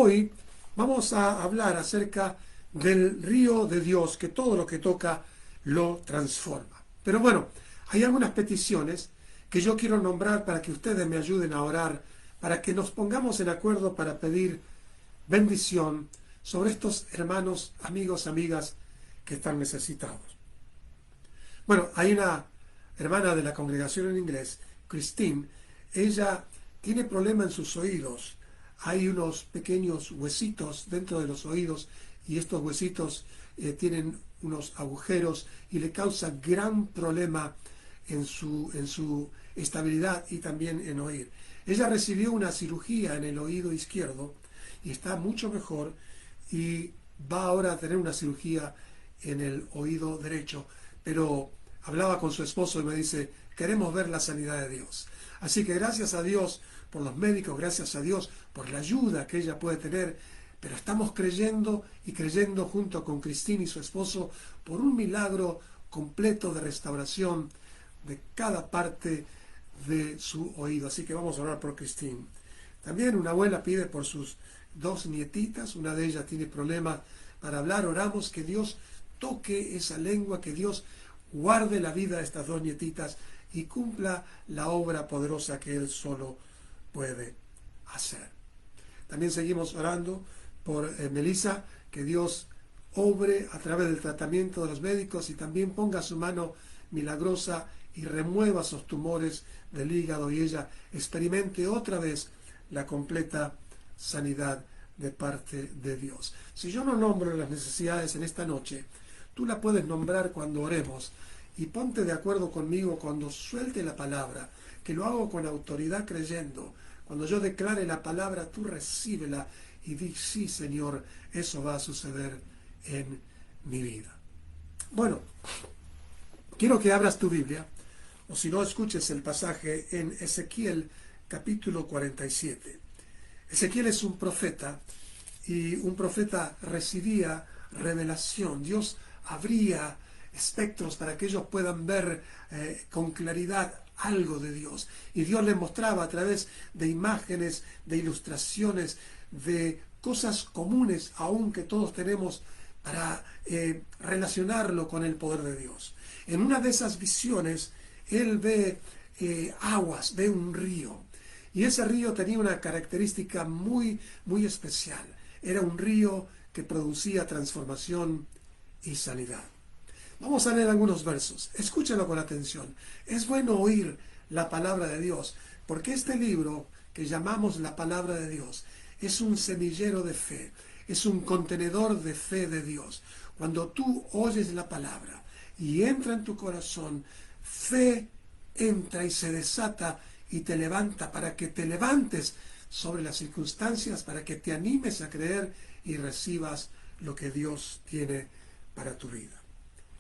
hoy vamos a hablar acerca del río de Dios, que todo lo que toca lo transforma. Pero bueno, hay algunas peticiones que yo quiero nombrar para que ustedes me ayuden a orar, para que nos pongamos en acuerdo para pedir bendición sobre estos hermanos, amigos, amigas que están necesitados. Bueno, hay una hermana de la congregación en inglés, Christine. Ella tiene problema en sus oídos. Hay unos pequeños huesitos dentro de los oídos y estos huesitos tienen unos agujeros y le causa gran problema en su estabilidad y también en oír. Ella recibió una cirugía en el oído izquierdo y está mucho mejor, y va ahora a tener una cirugía en el oído derecho, pero hablaba con su esposo y me dice: queremos ver la sanidad de Dios. Así que gracias a Dios por los médicos, gracias a Dios por la ayuda que ella puede tener, pero estamos creyendo y creyendo junto con Cristina y su esposo por un milagro completo de restauración de cada parte de su oído. Así que vamos a orar por Cristina. También una abuela pide por sus dos nietitas, una de ellas tiene problemas para hablar. Oramos que Dios toque esa lengua, que Dios guarde la vida de estas dos nietitas y cumpla la obra poderosa que Él solo puede hacer. También seguimos orando por Melissa, que Dios obre a través del tratamiento de los médicos y también ponga su mano milagrosa y remueva esos tumores del hígado y ella experimente otra vez la completa sanidad de parte de Dios. Si yo no nombro las necesidades en esta noche, tú la puedes nombrar cuando oremos, y ponte de acuerdo conmigo cuando suelte la palabra, que lo hago con autoridad creyendo. Cuando yo declare la palabra, tú recíbela y di: sí, Señor, eso va a suceder en mi vida. Bueno, quiero que abras tu Biblia, o si no, escuches el pasaje en Ezequiel capítulo 47. Ezequiel es un profeta, y un profeta recibía revelación. Dios abría espectros para que ellos puedan ver con claridad algo de Dios. Y Dios les mostraba a través de imágenes, de ilustraciones, de cosas comunes aún que todos tenemos, para relacionarlo con el poder de Dios. En una de esas visiones, él ve aguas, ve un río. Y ese río tenía una característica muy, muy especial. Era un río que producía transformación y sanidad. Vamos a leer algunos versos. Escúchalo con atención. Es bueno oír la palabra de Dios, porque este libro que llamamos la palabra de Dios es un semillero de fe, es un contenedor de fe de Dios. Cuando tú oyes la palabra y entra en tu corazón, fe entra y se desata y te levanta, para que te levantes sobre las circunstancias, para que te animes a creer y recibas lo que Dios tiene para tu vida.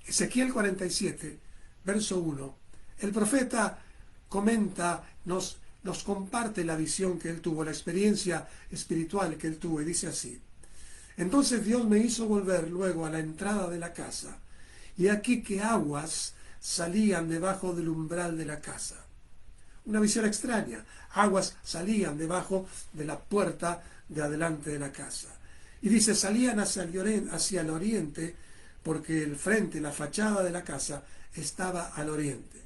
Ezequiel 47, verso 1, el profeta comenta, nos comparte la visión que él tuvo, la experiencia espiritual que él tuvo, y dice así: entonces Dios me hizo volver luego a la entrada de la casa, y aquí que aguas salían debajo del umbral de la casa. Una visión extraña. Aguas salían debajo de la puerta de adelante de la casa. Y dice, salían hacia el oriente, porque el frente, la fachada de la casa, estaba al oriente.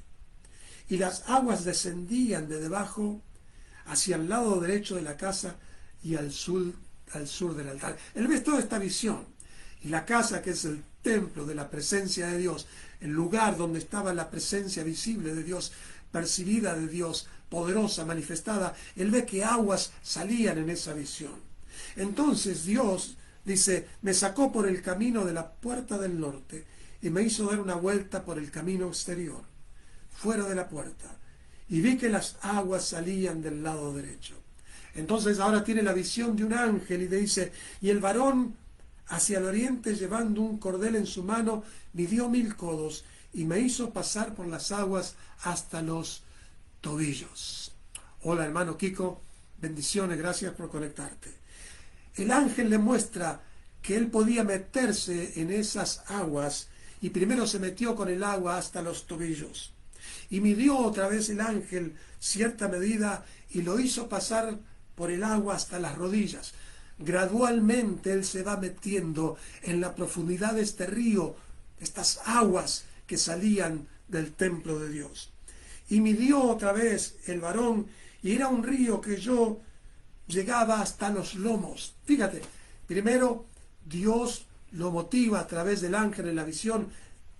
Y las aguas descendían de debajo hacia el lado derecho de la casa y al sur del altar. Él ve toda esta visión. Y la casa, que es el templo de la presencia de Dios, el lugar donde estaba la presencia visible de Dios, percibida de Dios, poderosa, manifestada, él ve que aguas salían en esa visión. Entonces Dios dice, me sacó por el camino de la puerta del norte y me hizo dar una vuelta por el camino exterior, fuera de la puerta, y vi que las aguas salían del lado derecho. Entonces ahora tiene la visión de un ángel y le dice, y el varón hacia el oriente, llevando un cordel en su mano, midió 1000 codos y me hizo pasar por las aguas hasta los tobillos. Hola, hermano Kiko, bendiciones, gracias por conectarte. El ángel le muestra que él podía meterse en esas aguas, y primero se metió con el agua hasta los tobillos. Y midió otra vez el ángel cierta medida y lo hizo pasar por el agua hasta las rodillas. gradualmente Él se va metiendo en la profundidad de este río, estas aguas que salían del templo de Dios. Y midió otra vez el varón, y era un río que yo llegaba hasta los lomos. Fíjate, primero Dios lo motiva a través del ángel en la visión: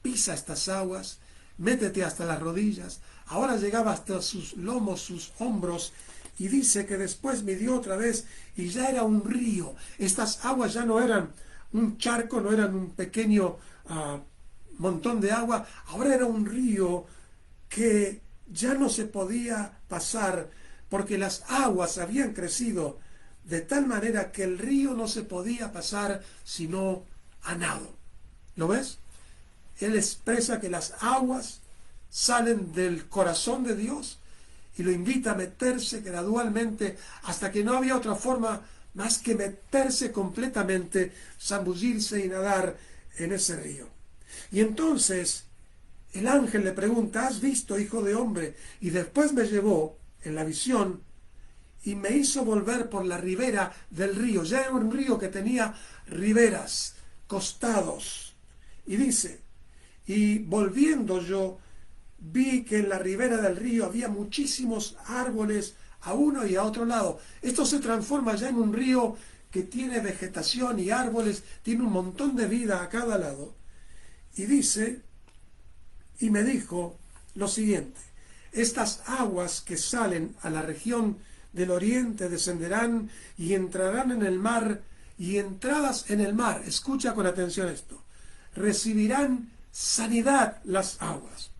pisa estas aguas, métete hasta las rodillas. Ahora llegaba hasta sus lomos, sus hombros, y dice que después midió otra vez y ya era un río. Estas aguas ya no eran un charco, no eran un pequeño montón de agua, ahora era un río que ya no se podía pasar, porque las aguas habían crecido de tal manera que el río no se podía pasar sino a nado. ¿Lo ves? Él expresa que las aguas salen del corazón de Dios y lo invita a meterse gradualmente hasta que no había otra forma más que meterse completamente, zambullirse y nadar en ese río. Y entonces el ángel le pregunta: ¿has visto, hijo de hombre? Y después me llevó en la visión y me hizo volver por la ribera del río. Ya era un río que tenía riberas, costados. Y dice: y volviendo yo, vi que en la ribera del río había muchísimos árboles a uno y a otro lado. Esto se transforma ya en un río que tiene vegetación y árboles, tiene un montón de vida a cada lado. Y dice, y me dijo lo siguiente: estas aguas que salen a la región del oriente descenderán y entrarán en el mar, y entradas en el mar, escucha con atención esto, recibirán sanidad las aguas.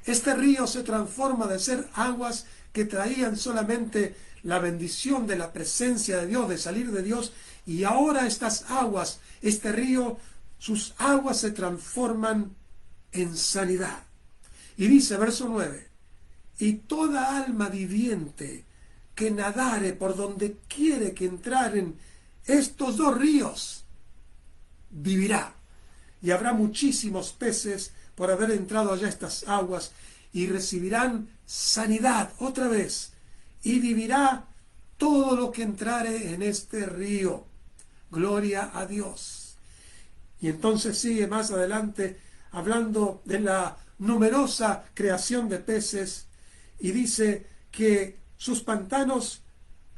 Este río se transforma de ser aguas que traían solamente la bendición de la presencia de Dios, de salir de Dios, y ahora estas aguas, este río, sus aguas se transforman en sanidad. Y dice, verso 9, y toda alma viviente que nadare por donde quiere que entraren estos dos ríos, vivirá. Y habrá muchísimos peces por haber entrado allá estas aguas, y recibirán sanidad otra vez, y vivirá todo lo que entrare en este río. Gloria a Dios. Y entonces sigue más adelante hablando de la numerosa creación de peces, y dice que sus pantanos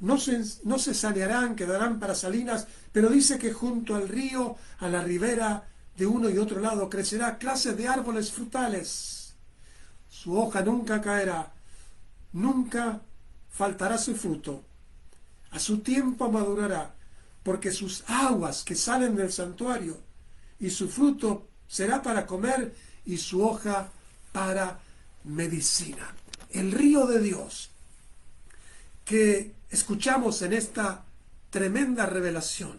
no se sanearán, quedarán para salinas, pero dice que junto al río, a la ribera de uno y otro lado, crecerá clases de árboles frutales. Su hoja nunca caerá, nunca faltará su fruto. A su tiempo madurará, porque sus aguas que salen del santuario, y su fruto será para comer, y su hoja para medicina. El río de Dios que escuchamos en esta tremenda revelación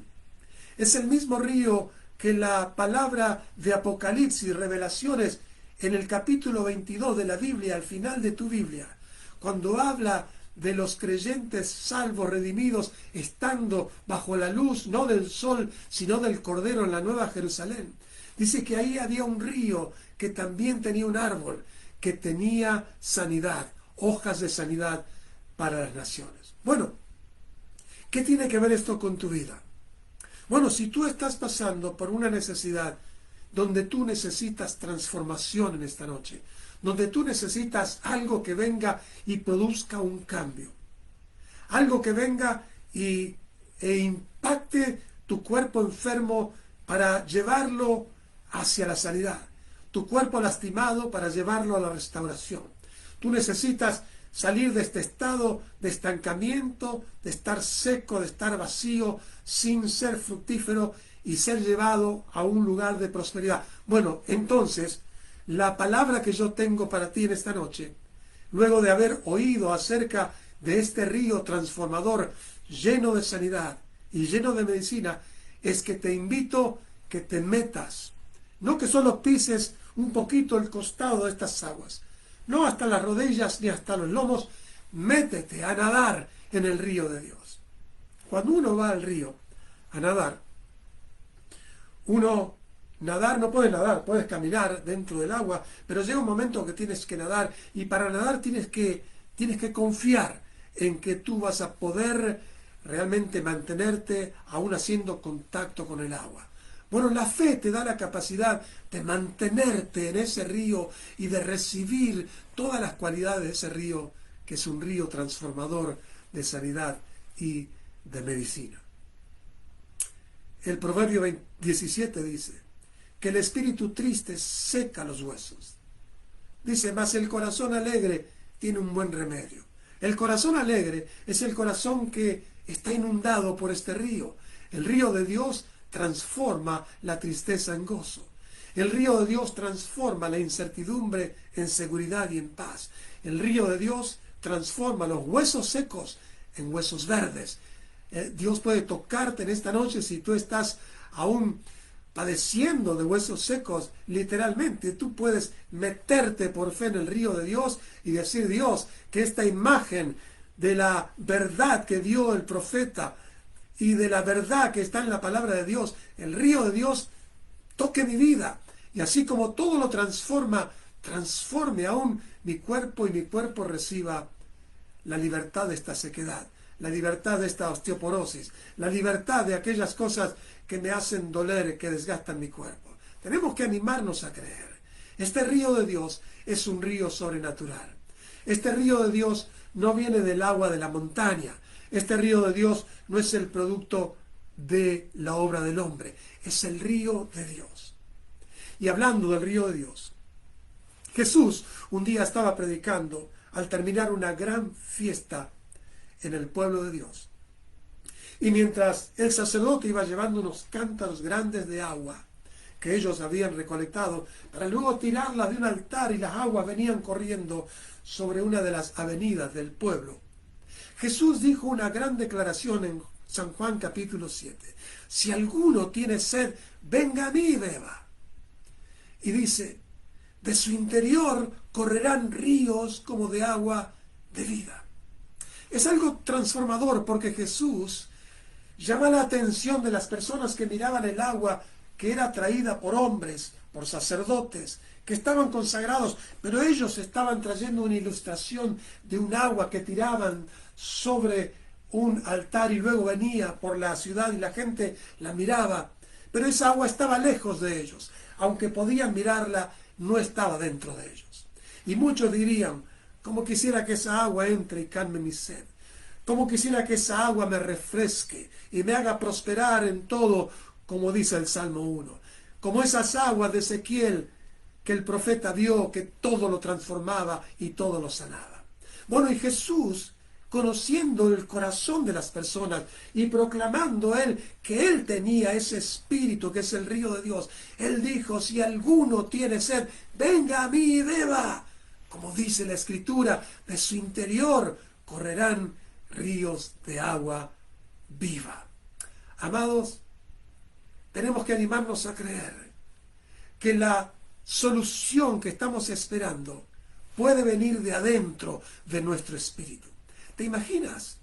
es el mismo río que la palabra de Apocalipsis, Revelaciones, en el capítulo 22 de la Biblia, al final de tu Biblia, cuando habla de los creyentes salvos, redimidos, estando bajo la luz, no del sol, sino del Cordero en la Nueva Jerusalén. Dice que ahí había un río que también tenía un árbol, que tenía sanidad, hojas de sanidad para las naciones. Bueno, ¿qué tiene que ver esto con tu vida? Bueno, si tú estás pasando por una necesidad donde tú necesitas transformación en esta noche, donde tú necesitas algo que venga y produzca un cambio, algo que venga e impacte tu cuerpo enfermo para llevarlo hacia la sanidad, tu cuerpo lastimado para llevarlo a la restauración. Tú necesitas salir de este estado de estancamiento, de estar seco, de estar vacío, sin ser fructífero, y ser llevado a un lugar de prosperidad. Bueno, entonces, la palabra que yo tengo para ti en esta noche, luego de haber oído acerca de este río transformador lleno de sanidad y lleno de medicina, es que te invito que te metas, no que solo pises un poquito el costado de estas aguas, no hasta las rodillas ni hasta los lomos, métete a nadar en el río de Dios. Cuando uno va al río a nadar, nadar no puedes nadar, puedes caminar dentro del agua, pero llega un momento que tienes que nadar, y para nadar tienes que confiar en que tú vas a poder realmente mantenerte aún haciendo contacto con el agua. Bueno, la fe te da la capacidad de mantenerte en ese río y de recibir todas las cualidades de ese río, que es un río transformador de sanidad y de medicina. El Proverbio 17 dice que el espíritu triste seca los huesos. Dice, mas el corazón alegre tiene un buen remedio. El corazón alegre es el corazón que está inundado por este río. El río de Dios transforma la tristeza en gozo. El río de Dios transforma la incertidumbre en seguridad y en paz. El río de Dios transforma los huesos secos en huesos verdes. Dios puede tocarte en esta noche si tú estás aún padeciendo de huesos secos, literalmente. Tú puedes meterte por fe en el río de Dios y decir, Dios, que esta imagen de la verdad que dio el profeta y de la verdad que está en la palabra de Dios, el río de Dios, toque mi vida. Y así como todo lo transforma, transforme aún mi cuerpo y mi cuerpo reciba la libertad de esta sequedad, la libertad de esta osteoporosis, la libertad de aquellas cosas que me hacen doler, que desgastan mi cuerpo. Tenemos que animarnos a creer. Este río de Dios es un río sobrenatural. Este río de Dios no viene del agua de la montaña. Este río de Dios no es el producto de la obra del hombre. Es el río de Dios. Y hablando del río de Dios, Jesús un día estaba predicando al terminar una gran fiesta en el pueblo de Dios. Y mientras el sacerdote iba llevando unos cántaros grandes de agua que ellos habían recolectado para luego tirarlas de un altar, y las aguas venían corriendo sobre una de las avenidas del pueblo, Jesús dijo una gran declaración en San Juan capítulo 7. Si alguno tiene sed, venga a mí y beba. Y dice, de su interior correrán ríos como de agua de vida. Es algo transformador, porque Jesús llama la atención de las personas que miraban el agua que era traída por hombres, por sacerdotes, que estaban consagrados, pero ellos estaban trayendo una ilustración de un agua que tiraban sobre un altar y luego venía por la ciudad y la gente la miraba, pero esa agua estaba lejos de ellos. Aunque podían mirarla, no estaba dentro de ellos. Y muchos dirían, como quisiera que esa agua entre y calme mi sed. Como quisiera que esa agua me refresque y me haga prosperar en todo, como dice el Salmo 1. Como esas aguas de Ezequiel que el profeta vio, que todo lo transformaba y todo lo sanaba. Bueno, y Jesús, conociendo el corazón de las personas y proclamando él que él tenía ese espíritu que es el río de Dios, él dijo, si alguno tiene sed, venga a mí y beba. Como dice la Escritura, de su interior correrán ríos de agua viva. Amados, tenemos que animarnos a creer que la solución que estamos esperando puede venir de adentro de nuestro espíritu. ¿Te imaginas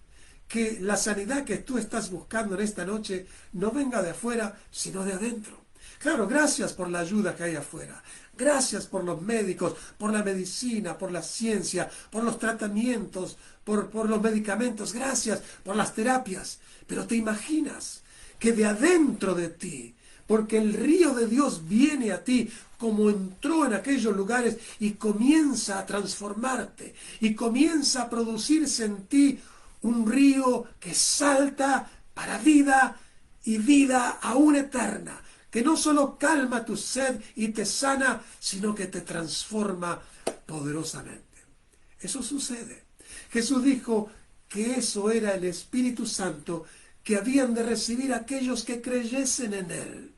que la sanidad que tú estás buscando en esta noche no venga de afuera, sino de adentro? Claro, gracias por la ayuda que hay afuera. Gracias por los médicos, por la medicina, por la ciencia, por los tratamientos, por los medicamentos. Gracias por las terapias. Pero ¿te imaginas que de adentro de ti, porque el río de Dios viene a ti como entró en aquellos lugares y comienza a transformarte y comienza a producirse en ti un río que salta para vida y vida aún eterna, que no solo calma tu sed y te sana, sino que te transforma poderosamente? Eso sucede. Jesús dijo que eso era el Espíritu Santo que habían de recibir aquellos que creyesen en él.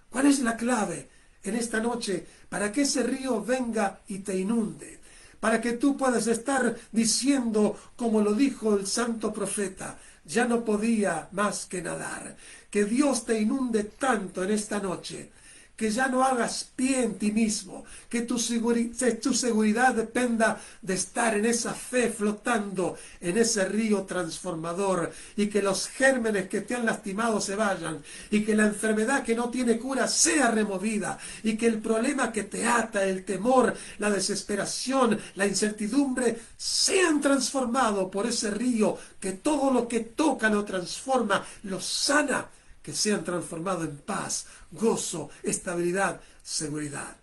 ¿Cuál es la clave en esta noche para que ese río venga y te inunde? Para que tú puedas estar diciendo, como lo dijo el santo profeta, ya no podía más que nadar. Que Dios te inunde tanto en esta noche, que ya no hagas pie en ti mismo, que tu seguridad dependa de estar en esa fe flotando en ese río transformador, y que los gérmenes que te han lastimado se vayan, y que la enfermedad que no tiene cura sea removida, y que el problema que te ata, el temor, la desesperación, la incertidumbre, sean transformados por ese río que todo lo que toca lo transforma, lo sana, que sean transformados en paz, gozo, estabilidad, seguridad.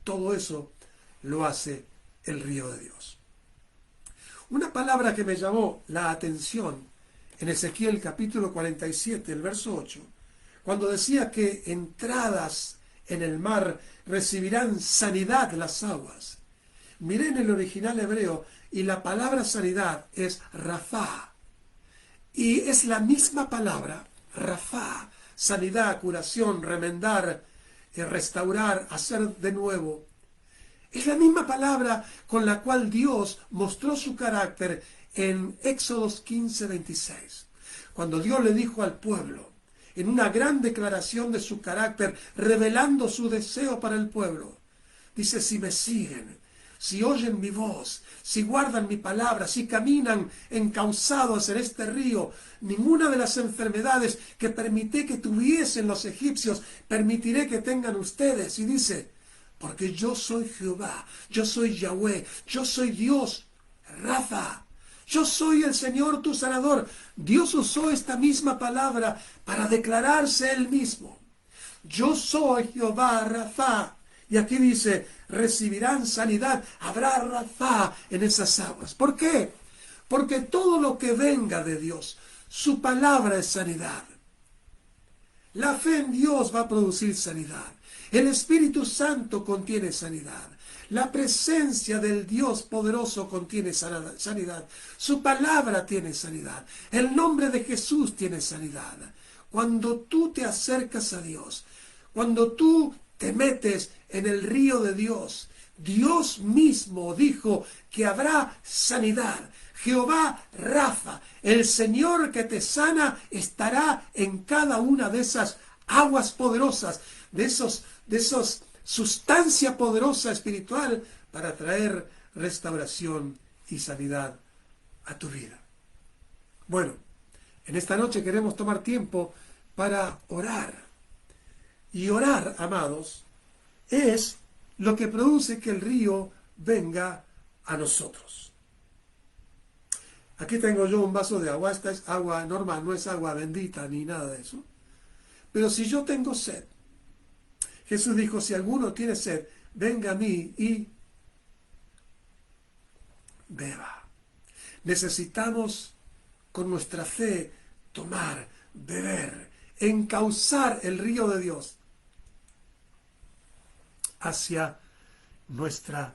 Todo eso lo hace el río de Dios. Una palabra que me llamó la atención en Ezequiel capítulo 47, el verso 8, cuando decía que entradas en el mar recibirán sanidad las aguas. Miré en el original hebreo y la palabra sanidad es Rafá. Y es la misma palabra, Rafá, sanidad, curación, remendar, restaurar, hacer de nuevo. Es la misma palabra con la cual Dios mostró su carácter en Éxodos 15:26, cuando Dios le dijo al pueblo, en una gran declaración de su carácter, revelando su deseo para el pueblo, dice: si me siguen, si oyen mi voz, si guardan mi palabra, si caminan encauzados en este río, ninguna de las enfermedades que permití que tuviesen los egipcios, permitiré que tengan ustedes. Y dice: porque yo soy Jehová, yo soy Yahweh, yo soy Dios, Rafa, yo soy el Señor tu sanador. Dios usó esta misma palabra para declararse él mismo. Yo soy Jehová, Rafa. Y aquí dice: recibirán sanidad, habrá Rafa en esas aguas. ¿Por qué? Porque todo lo que venga de Dios, su palabra es sanidad. La fe en Dios va a producir sanidad. El Espíritu Santo contiene sanidad. La presencia del Dios poderoso contiene sanidad. Su palabra tiene sanidad. El nombre de Jesús tiene sanidad. Cuando tú te acercas a Dios, cuando tú te metes en el río de Dios, Dios mismo dijo que habrá sanidad. Jehová Rafa, el Señor que te sana, estará en cada una de esas aguas poderosas, de esos sustancia poderosa espiritual para traer restauración y sanidad a tu vida. Bueno, en esta noche queremos tomar tiempo para orar. Y orar, amados, es lo que produce que el río venga a nosotros. Aquí tengo yo un vaso de agua. Esta es agua normal, no es agua bendita ni nada de eso. Pero si yo tengo sed, Jesús dijo: si alguno tiene sed, venga a mí y beba. Necesitamos con nuestra fe tomar, beber, encauzar el río de Dios hacia nuestra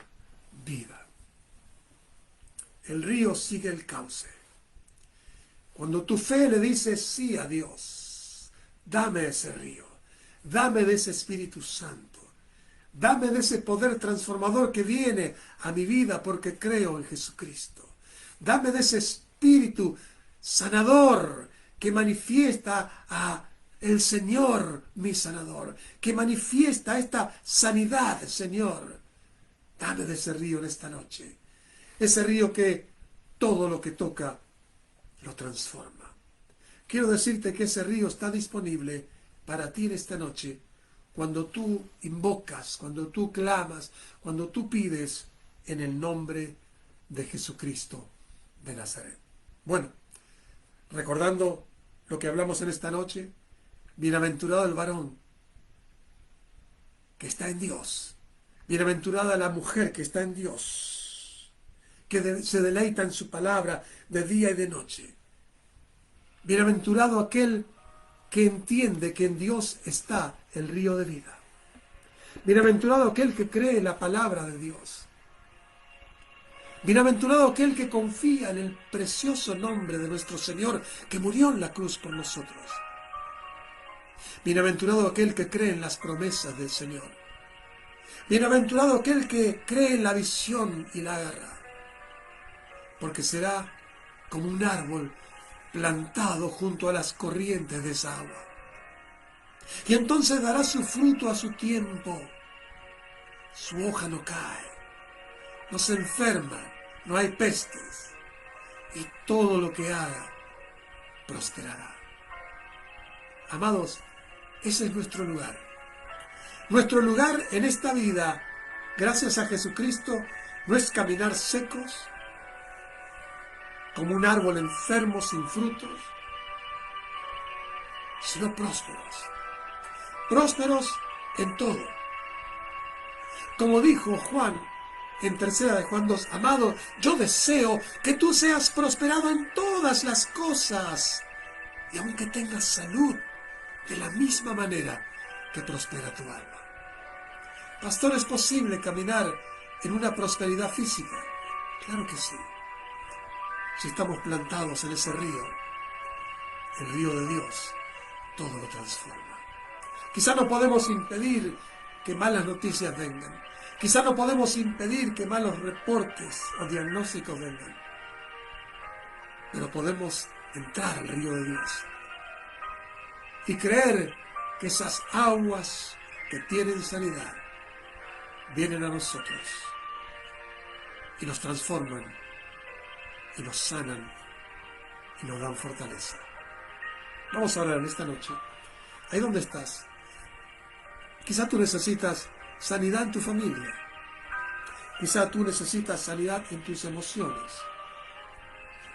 vida. El río sigue el cauce. Cuando tu fe le dice sí a Dios, dame ese río, dame de ese Espíritu Santo, dame de ese poder transformador que viene a mi vida porque creo en Jesucristo, dame de ese Espíritu sanador que manifiesta a el Señor, mi sanador, que manifiesta esta sanidad, Señor. Dame de ese río en esta noche. Ese río que todo lo que toca lo transforma. Quiero decirte que ese río está disponible para ti en esta noche, cuando tú invocas, cuando tú clamas, cuando tú pides en el nombre de Jesucristo de Nazaret. Bueno, recordando lo que hablamos en esta noche, bienaventurado el varón que está en Dios, bienaventurada la mujer que está en Dios, que se deleita en su palabra de día y de noche. Bienaventurado aquel que entiende que en Dios está el río de vida. Bienaventurado aquel que cree en la palabra de Dios. Bienaventurado aquel que confía en el precioso nombre de nuestro Señor, que murió en la cruz por nosotros. Bienaventurado aquel que cree en las promesas del Señor. Bienaventurado aquel que cree en la visión y la agarra, porque será como un árbol plantado junto a las corrientes de esa agua. Y entonces dará su fruto a su tiempo. Su hoja no cae, no se enferma, no hay pestes. Y todo lo que haga prosperará. Amados, ese es nuestro lugar. Nuestro lugar en esta vida, gracias a Jesucristo, no es caminar secos, como un árbol enfermo sin frutos, sino prósperos. Prósperos en todo. Como dijo Juan en 3 de Juan 2, amado, yo deseo que tú seas prosperado en todas las cosas y aunque tengas salud, de la misma manera que prospera tu alma. Pastor, ¿es posible caminar en una prosperidad física? Claro que sí. Si estamos plantados en ese río, el río de Dios, todo lo transforma. Quizá no podemos impedir que malas noticias vengan. Quizá no podemos impedir que malos reportes o diagnósticos vengan. Pero podemos entrar al río de Dios y creer que esas aguas que tienen sanidad vienen a nosotros y nos transforman y nos sanan y nos dan fortaleza. Vamos a orar en esta noche. Ahí donde estás. Quizá tú necesitas sanidad en tu familia. Quizá tú necesitas sanidad en tus emociones.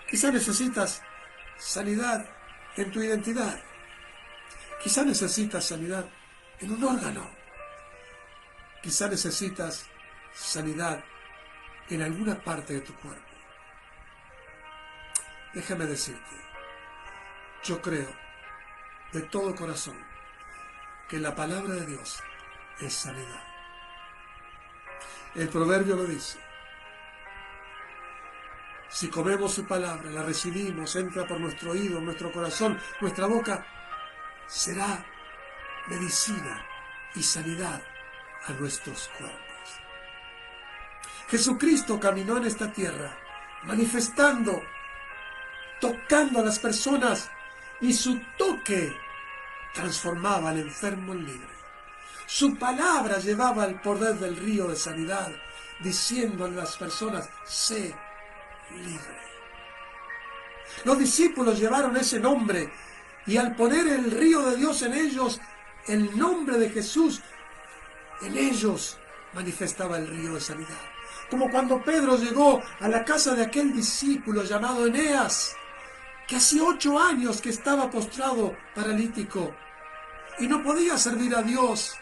Quizá necesitas sanidad en tu identidad. Quizá necesitas sanidad en un órgano. Quizá necesitas sanidad en alguna parte de tu cuerpo. Déjame decirte, yo creo de todo corazón que la palabra de Dios es sanidad. El proverbio lo dice. Si comemos su palabra, la recibimos, entra por nuestro oído, nuestro corazón, nuestra boca, será medicina y sanidad a nuestros cuerpos. Jesucristo caminó en esta tierra, manifestando, tocando a las personas, y su toque transformaba al enfermo en libre. Su palabra llevaba el poder del río de sanidad, diciendo a las personas, sé libre. Los discípulos llevaron ese nombre, y al poner el río de Dios en ellos, el nombre de Jesús, en ellos manifestaba el río de sanidad. Como cuando Pedro llegó a la casa de aquel discípulo llamado Eneas, que hacía 8 años que estaba postrado paralítico y no podía servir a Dios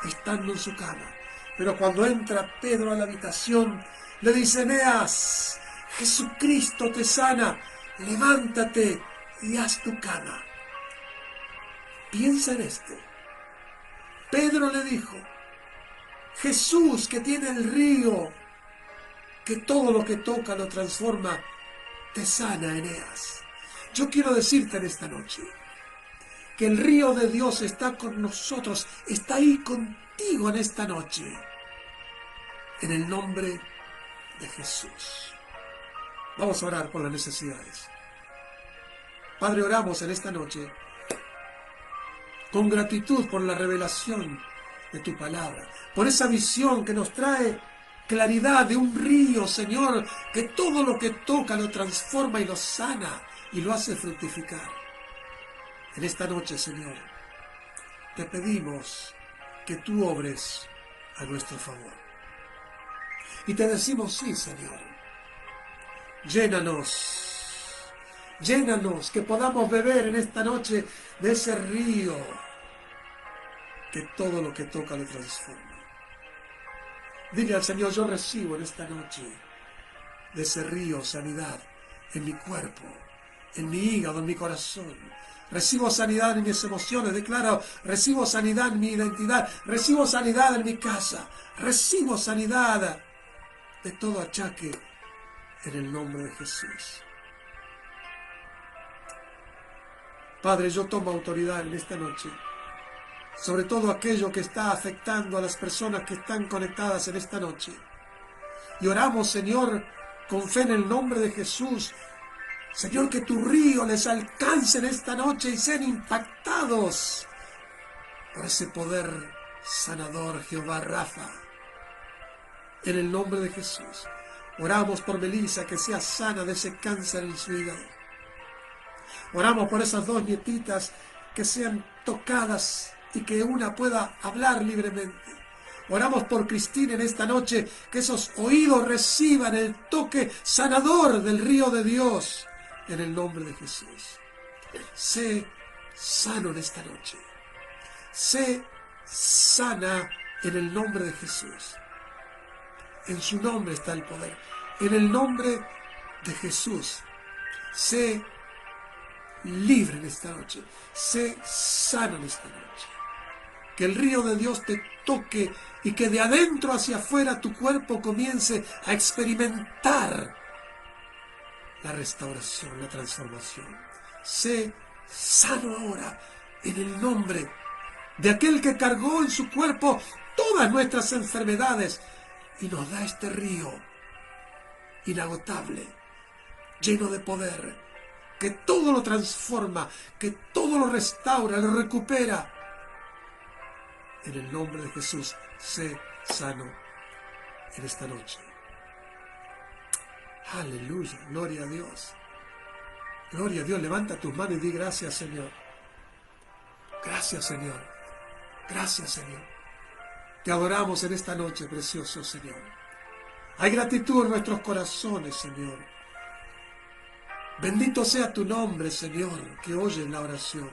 estando en su cama. Pero cuando entra Pedro a la habitación, le dice, Eneas, Jesucristo te sana, levántate y haz tu cama. Piensa en esto. Pedro le dijo, Jesús que tiene el río, que todo lo que toca lo transforma, te sana, Eneas. Yo quiero decirte en esta noche que el río de Dios está con nosotros, está ahí contigo en esta noche, en el nombre de Jesús. Vamos a orar por las necesidades. Padre, oramos en esta noche con gratitud por la revelación de tu palabra, por esa visión que nos trae claridad de un río, Señor, que todo lo que toca lo transforma y lo sana y lo hace fructificar. En esta noche, Señor, te pedimos que tú obres a nuestro favor. Y te decimos sí, Señor. Llénanos, que podamos beber en esta noche de ese río que todo lo que toca lo transforma. Dile al Señor, yo recibo en esta noche de ese río sanidad en mi cuerpo, en mi hígado, en mi corazón. Recibo sanidad en mis emociones, declaro, recibo sanidad en mi identidad, recibo sanidad en mi casa, recibo sanidad de todo achaque en el nombre de Jesús. Padre, yo tomo autoridad en esta noche sobre todo aquello que está afectando a las personas que están conectadas en esta noche. Y oramos, Señor, con fe en el nombre de Jesús. Señor, que tu río les alcance en esta noche y sean impactados por ese poder sanador, Jehová Rafa. En el nombre de Jesús. Oramos por Melissa, que sea sana de ese cáncer en su hígado. Oramos por esas dos nietitas que sean tocadas y que una pueda hablar libremente. Oramos por Cristina en esta noche, que esos oídos reciban el toque sanador del río de Dios, en el nombre de Jesús. Sé sano en esta noche. Sé sana en el nombre de Jesús. En su nombre está el poder. En el nombre de Jesús. Sé libre en esta noche. Sé sano en esta noche. Que el río de Dios te toque y que de adentro hacia afuera tu cuerpo comience a experimentar la restauración, la transformación. Sé sano ahora en el nombre de aquel que cargó en su cuerpo todas nuestras enfermedades y nos da este río inagotable, lleno de poder, que todo lo transforma, que todo lo restaura, lo recupera. En el nombre de Jesús, sé sano en esta noche. Aleluya, gloria a Dios. Gloria a Dios, levanta tus manos y di gracias, Señor. Gracias, Señor. Gracias, Señor. Te adoramos en esta noche, precioso Señor. Hay gratitud en nuestros corazones, Señor. Bendito sea tu nombre, Señor, que oyes la oración.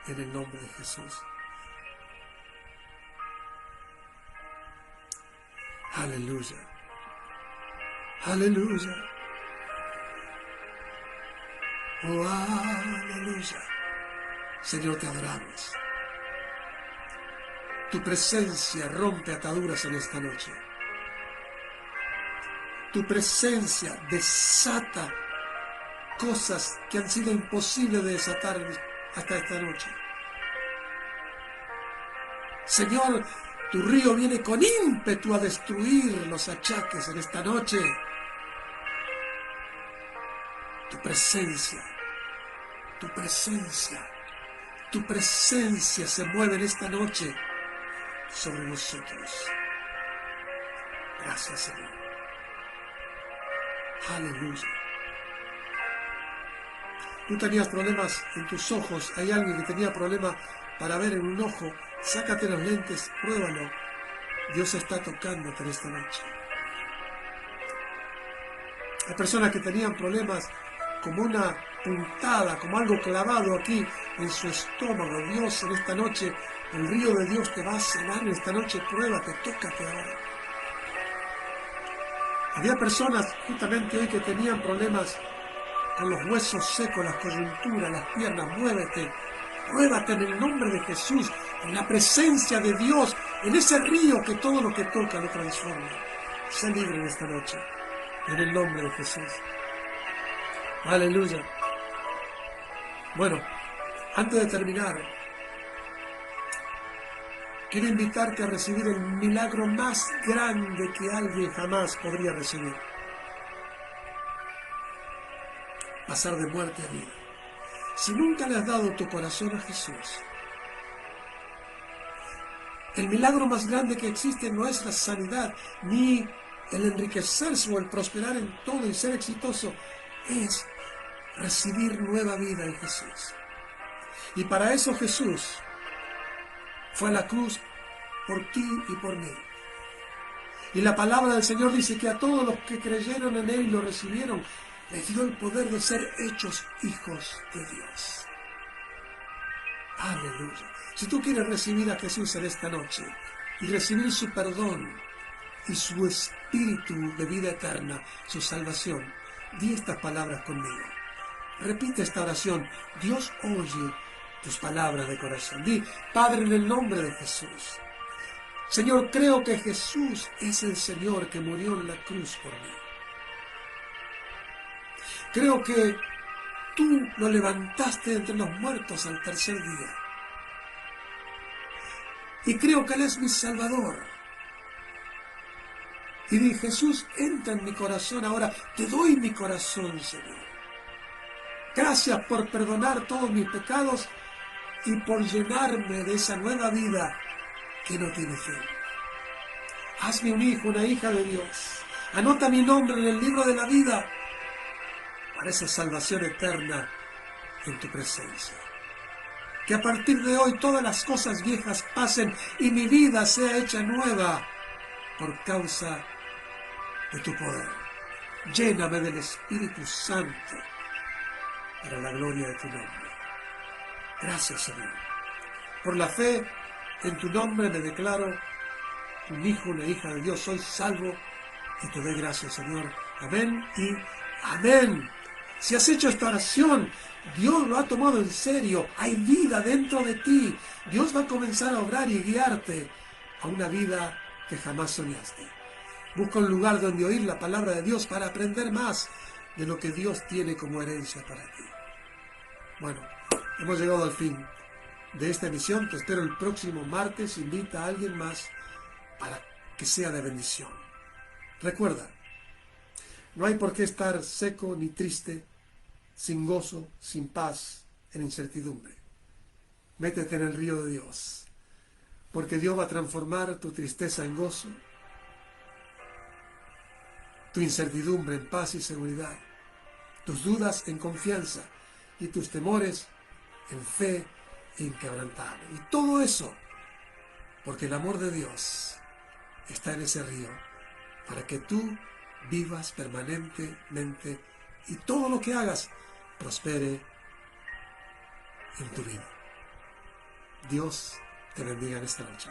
En el nombre de Jesús. Aleluya. Aleluya. Oh, aleluya. Señor, te adoramos. Tu presencia rompe ataduras en esta noche. Tu presencia desata cosas que han sido imposibles de desatar hasta esta noche. Señor, tu río viene con ímpetu a destruir los achaques en esta noche. Tu presencia, tu presencia, tu presencia se mueve en esta noche sobre nosotros. Gracias, Señor. Aleluya. Tú tenías problemas en tus ojos. Hay alguien que tenía problemas para ver en un ojo. Sácate los lentes, pruébalo. Dios está tocándote en esta noche. Hay personas que tenían problemas como una puntada, como algo clavado aquí en su estómago. Dios, en esta noche, el río de Dios te va a sanar. En esta noche, pruébate, tócate ahora. Había personas justamente hoy que tenían problemas con los huesos secos, las coyunturas, las piernas. Muévete, pruébate en el nombre de Jesús, en la presencia de Dios, en ese río que todo lo que toca lo transforma. Sé libre en esta noche, en el nombre de Jesús. Aleluya. Bueno, antes de terminar, quiero invitarte a recibir el milagro más grande que alguien jamás podría recibir. Pasar de muerte a vida. Si nunca le has dado tu corazón a Jesús, el milagro más grande que existe no es la sanidad, ni el enriquecerse o el prosperar en todo y ser exitoso, es recibir nueva vida en Jesús. Y para eso Jesús fue a la cruz por ti y por mí. Y la palabra del Señor dice que a todos los que creyeron en Él y lo recibieron, les dio el poder de ser hechos hijos de Dios. Aleluya. Si tú quieres recibir a Jesús en esta noche y recibir su perdón y su espíritu de vida eterna, su salvación, di estas palabras conmigo. Repite esta oración. Dios oye tus palabras de corazón. Di: Padre, en el nombre de Jesús. Señor, creo que Jesús es el Señor que murió en la cruz por mí. Creo que tú lo levantaste entre los muertos al tercer día. Y creo que Él es mi Salvador. Y di: Jesús, entra en mi corazón ahora. Te doy mi corazón, Señor. Gracias por perdonar todos mis pecados y por llenarme de esa nueva vida que no tiene fin. Hazme un hijo, una hija de Dios. Anota mi nombre en el libro de la vida para esa salvación eterna en tu presencia. Que a partir de hoy todas las cosas viejas pasen y mi vida sea hecha nueva por causa de tu poder. Lléname del Espíritu Santo para la gloria de tu nombre. Gracias, Señor. Por la fe en tu nombre me declaro un hijo, una hija de Dios. Soy salvo y te doy gracias, Señor. Amén y amén. Si has hecho esta oración, Dios lo ha tomado en serio. Hay vida dentro de ti. Dios va a comenzar a obrar y guiarte a una vida que jamás soñaste. Busca un lugar donde oír la palabra de Dios para aprender más de lo que Dios tiene como herencia para ti. Bueno, hemos llegado al fin de esta emisión. Te espero el próximo martes. Invita a alguien más para que sea de bendición. Recuerda, no hay por qué estar seco ni triste, sin gozo, sin paz, en incertidumbre. Métete en el río de Dios, porque Dios va a transformar tu tristeza en gozo, tu incertidumbre en paz y seguridad, tus dudas en confianza y tus temores en fe inquebrantable. Y todo eso porque el amor de Dios está en ese río para que tú vivas permanentemente y todo lo que hagas prospere en tu vida. Dios te bendiga en esta noche.